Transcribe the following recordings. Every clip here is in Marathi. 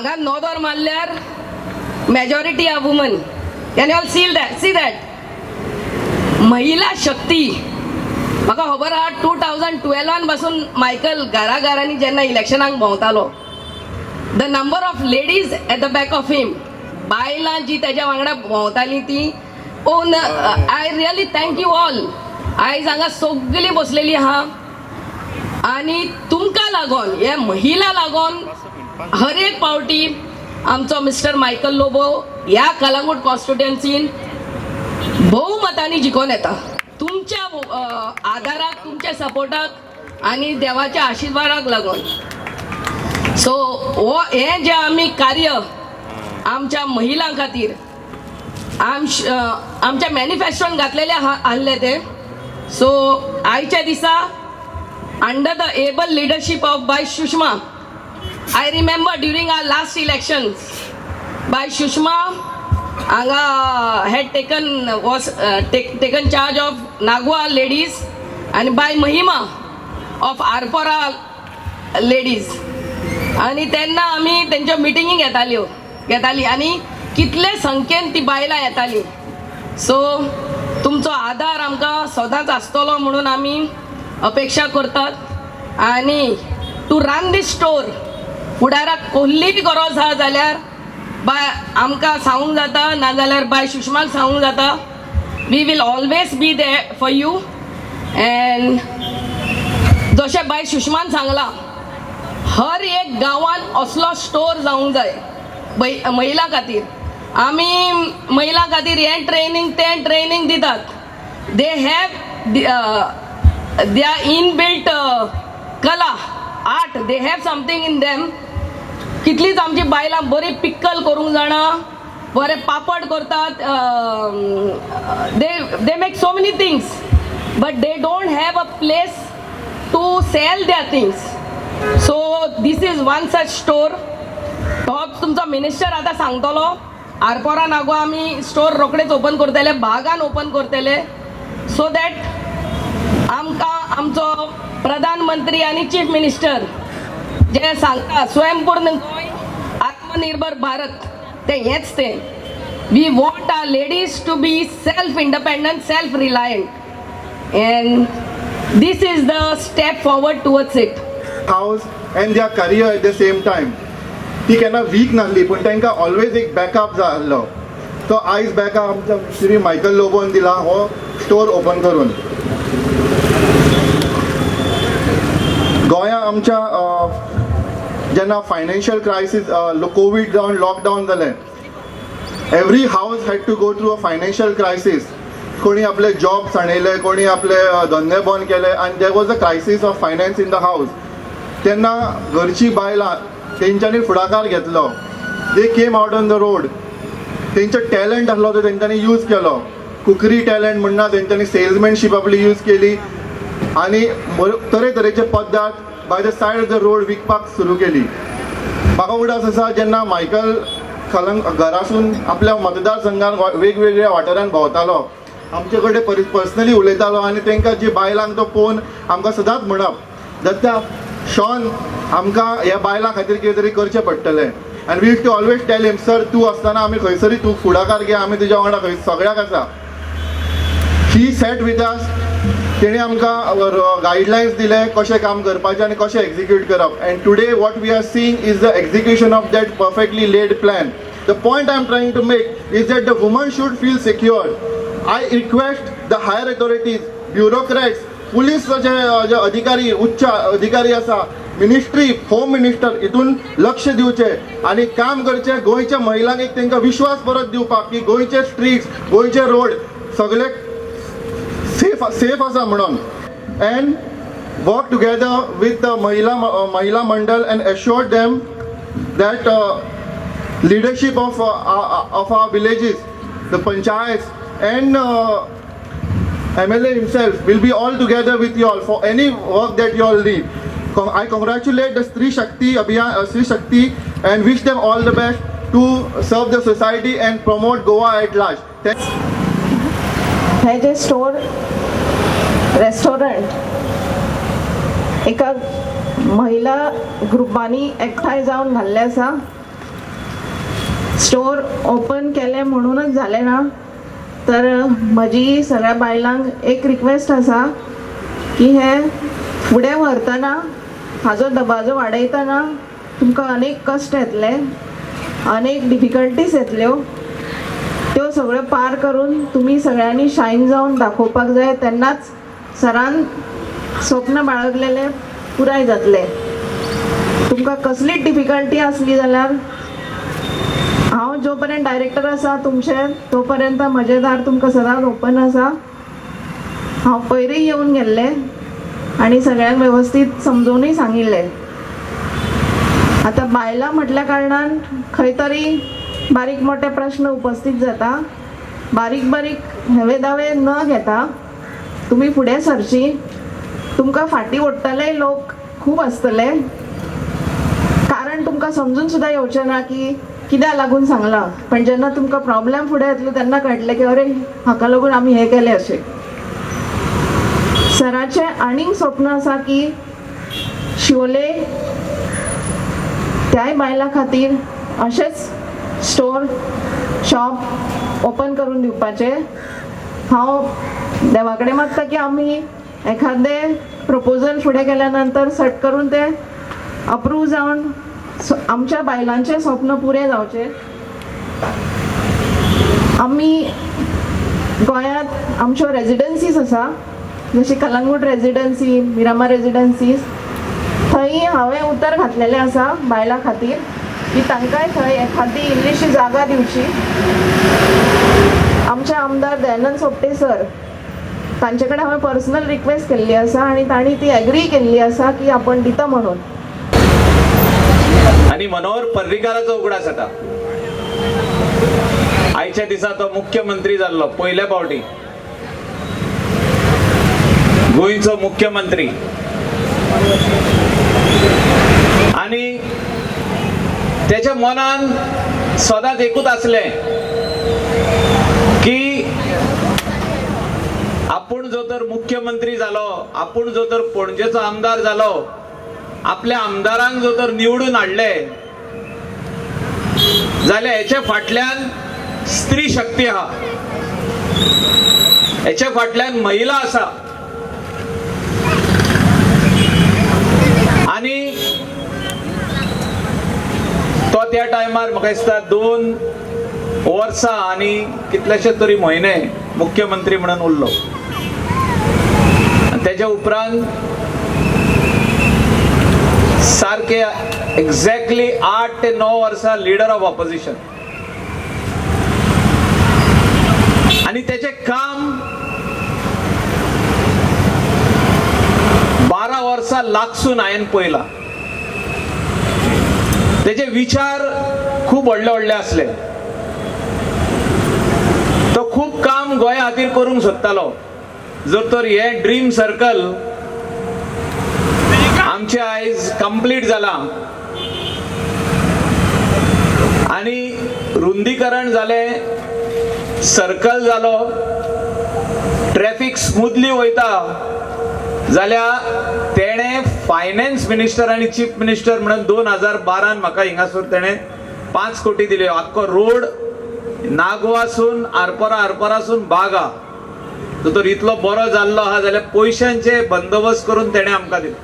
हांगा नोदोर मारल्यार majority of woman. Can you all see that महिला शक्ती. म्हाका खबर आहा 2012 पासून मायकल घरांनी जेन्ना इलेक्शनाक भोंवतालो, the number of ladies at the back of him, बायलां जी तेज्या वांगडा भोंवतालीं ती ओन. I really thank you all. आयज हांगा सगळीं बसलेलीं आहा आनी तुमकां लागोन, हे महिला लागोन हर एक पावटी आमचो मिस्टर मायकल लोबो ह्या कलंगूट कॉन्स्टिट्युएन्सीन भोवमतांनी जिखून येता. तुमच्या आदाराक, तुमच्या सपोर्टाक आनी देवाच्या आशिर्वादाक लागून. सो हे जे आमी कार्य आमच्या महिलां खातीर आमच्या मॅनिफेस्टोन घातलेले आहले ते. सो आयच्या दिसा under the able leadership of Bai Sushma, I remember during our last elections, by Sushma Anga had taken charge of Nagwa ladies and by Mahima of Arpora ladies. आणि त्यांना आम्ही त्यांच्या मिटिंगीक घेताली आणि कितले संख्येन ती बायलां येताली. सो तुमचो आदार आमकां सदांच आसतलो म्हणून आमी अपेक्षा करतात. आणि टू रन दीस स्टोर फुडाराक कसली गरज आहा जाल्यार बाय आमकां सांगूंक जाता, नाजाल्यार बाय सुषमाक सांगूंक जाता. We will always be there for you. And जशें बाय सुषमान सांगलां, हर एक गांवांत असलो स्टोर जावंक जाय महिलां खातीर. आमी महिलां खातीर हें ट्रेनींग तें ट्रेनींग दितात. दे हॅव देअर इनबिल्ट कला, art, they have something in them. कितलींच आमची बायलां बरी पिक्कल करूंक जाणा, बरे पापड करतात. They make so many things but they don't have a place to sell their things. So this is one such store. तो तुमचो मिनिस्टर आतां सांगतलो. आरपोरा नागो आमी स्टोर रोखडेच ओपन करतले, भागान ओपन करतले, सो दॅट आमकां आमचो प्रधानमंत्री आनी चीफ मिनिस्टर जे सांगता स्वयंपूर्ण गोंय, आत्मनिर्भर भारत, ते हेच ते. We want our ladies to be self independent, self reliant, and this is the step forward towards it. House and their career at the same time. ती केन्ना वीक नासली, पूण तांकां ऑलवेज एक बॅकअप जाय आसलो. तो आयज बॅकअप आमच्या श्री मायकल लोबोन दिला हो स्टोर ओपन करून. गोंया आमच्या जेन्ना फायनान्शियल क्रायसीस, कोवीड जावन लॉकडावन जालें, every house had to go through a financial crisis. कोणी आपले जॉब साणयले, कोणी आपले धंदे बंद केले, आनी there was a crisis of finance in the house. तेन्ना घरची बायलां तेंच्यांनी फुडाकार घेतलो. They came out on the road. तेंचो टॅलंट आसलो तो तेंच्यांनी यूज केलो. कुकरी टॅलंट म्हणना तेंच्यांनी सेल्समॅनशीप आपली यूज केली आनी तरेतरेचे पदार्थ by the said of the road विकपाक सुरू केली. म्हाका उडास आसा जेन्ना मायकल घरासून आपल्या मतदारसंघान वेगवेगळ्या वाठारांत भोंवतालो, आमचे कडेन पर्सनली उलयतालो आनी तांकां जी बायलांक तो पळोवन आमकां सदांच म्हणप, दत्ता शॉन आमकां ह्या बायलां खातीर कितें तरी करचें पडटलें. आनी we use to always tell him, sir तूं आसतना आमी खंयसरी तूं फुडाकार घे, आमी तुज्या वांगडा खंय सगळ्याक आसा. ही सेट विथ अस. तेणी आमकां गायडलायन्स दिले कशें काम करपाचें आनी कशें एक्झिक्यूट करप. And today what we are seeing is the execution of that perfectly laid plan. The point I am trying to make is that the woman should feel secure. I request the higher authorities, bureaucrats, police जे अधिकारी, उच्च अधिकारी आसा, मिनिस्ट्री, होम मिनिस्टर, हितून लक्ष दिवचें आनी काम करचें. गोंयच्या महिलांक एक तांकां विश्वास परत दिवपाक की गोंयचे स्ट्रीट्स, गोंयचे रोड सगळे सेफ आसा म्हणून. And work together with the Mahila Mandal and assure them that leadership of our villages, the panchayats, and MLA himself will be all together with you all for any work that you all need. I congratulate the Stree Shakti Abhiyan, Stree Shakti, and wish them all the best to serve the society and promote Goa at large. हे जे स्टोर रेस्टॉरंट एका महिला ग्रुपांनी एकठांय जावन घाल्लें आसा स्टोर ओपन केले म्हणूनच झाले ना, तर म्हजी सगळ्या बायलांक एक रिक्वेस्ट आसा की हे फुडें व्हरतना हाजो दबाजो वाडयतना तुमकां अनेक कश्ट येतले, अनेक डिफिकल्टीज येतल्यो, त्यो सगळ्यो पार करून तुमी सगळ्यांनी शायन जावन दाखोवपाक जाय, तेन्नाच सरान स्वप्न बाळगलेले पुराय जातले. तुमकां कसलीच डिफिकल्टी आसली जाल्यार हांव जो पर्यंत डायरेक्टर आसा तुमचे, तो पर्यंत म्हजें दार तुमकां सदांच ओपन आसा. हांव पयलीं येवन गेल्ले आनी सगळ्यांक वेवस्थीत समजोवनूय सांगिल्लें. आतां बायलां म्हटल्या कारणान खंय तरी बारीक मोठे प्रश्न उपस्थित जाता. बारीक बारीक हेवे दावे न घेता तुमी फुडें सरची. तुमकां फाटीं ओडटले लोक खूब आसतले, कारण तुमकां समजून सुद्दां येवचें ना की कित्याक लागून सांगलां. पण जेन्ना तुमकां प्रॉब्लेम फुडें येतलो तेन्ना कळटलें की अरे हाका लागून आमी हें केलें अशें. सराचें आनीक स्वप्न आसा की शिवोले त्याय बायलां खातीर अशेंच स्टोर शॉप ओपन करून दिवपाचे. हांव देवा कडेन मागता की आमी एखादें प्रपोजल फुडें केल्या नंतर सट करून तें अप्रूव जावन आमच्या बायलांचें स्वप्न पुरें जावचें. आमी गोंयांत आमच्यो रेजिडन्सीज आसा, जशी कलंगूट रेजिडन्सी, मिरामार रेजिडन्सीज, थंय हांवें उतर घातलेलें आसा बायलां खातीर की तांकांय थंय एखादी इल्लीशी जागा दिवची. आमचे आमदार दयानंद सोपटे सर, तांचे कडेन हांवें पर्सनल रिक्वेस्ट केल्ली आसा आनी तांणी ती एग्री केल्ली आसा की आपण दिता म्हणून. आणि मनोहर पर्रीकाराचो उगडास जाता. आयच्या दिसा तो मुख्यमंत्री जाल्लो पयल्या फावटी, गोंयचो मुख्यमंत्री. आणि त्याच्या मनान सदांच एकूच आसलें की आपूण जो तर मुख्यमंत्री जालो, आपूण जो तर पणजेचो आमदार जालो, आपल्या आमदारांक जो तर निवडून हाडले जाल्यार हेच्या फाटल्यान स्त्री शक्ती आहा, हेच्या फाटल्यान महिला आसा. आणि तो त्या टायमार म्हाका दिसता 2 वर्सां आनी कितलेशेच तरी म्हयने मुख्यमंत्री म्हणून उरलो. तेच्या उपरांत सारखे एक्झॅक्टली 8 ते 9 वर्सां लिडर ऑफ ऑपोजिशन. आणि त्याचे काम 12 वर्सां लागसून हांवें पळयला. त्याचे विचार खूप व्हडले व्हडले असले. तो खूप काम गोंया खातीर करूंक सोदतालो. जर तर हे ड्रीम सर्कल आमचे आयज कंप्लीट जालां आणि रुंदीकरण जालें, सर्कल जालो, ट्रॅफिक स्मूथली वयता जाल्यार तेणे फायनान्स मिनिस्टर आणि चीफ मिनिस्टर म्हणून 2012 म्हाका हिंगासर तेणे 5 कोटी दिले. आख्खो रोड नागवासून आरपरासून बागा तर इतलो बरो जाल्लो आहा जाल्यार पयशांचे बंदोबस्त करून तेणे आमकां दिलो.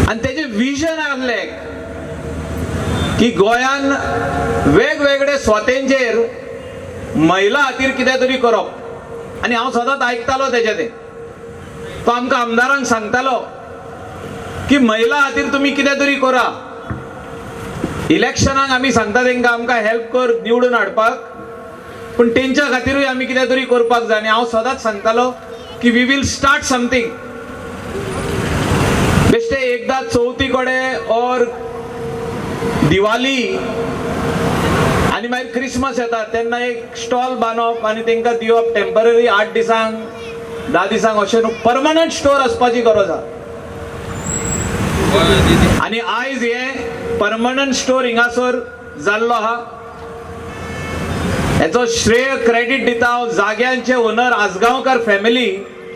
आणि तेजे विजन आहले की गोंयान वेगवेगळे स्वातेंचेर महिला खातीर कितें तरी करप. आणि हांव सदांच आयकतालो तेजे ते. तो आमकां आमदारांक सांगतालो की महिला खातीर तुमी कितें तरी करा. इलेक्शनाक आमी सांगता तेंकां आमकां हेल्प कर निवडून हाडपाक, पण तेंच्या खातीरूय आमी कितें तरी करपाक जाय. आनी हांव सदांच सांगतालो की वी वील स्टार्ट समथींग. बेश्टे एकदा चवथी कडेन और दिवाळी आनी मागीर क्रिसमस येता तेन्ना एक स्टॉल बांदप आनी तेंकां दिवप टेम्पररी 8 दिसांक 10 दिसांक अशें न्हू. परमनंट स्टोर आसपाची गरज आहा. आनी आयज हे परमनंट स्टोर हिंगासर जाल्लो आहा. हेचो श्रेय क्रेडिट दिता हांव जाग्यांचे ओनर आसगांवकार फॅमिली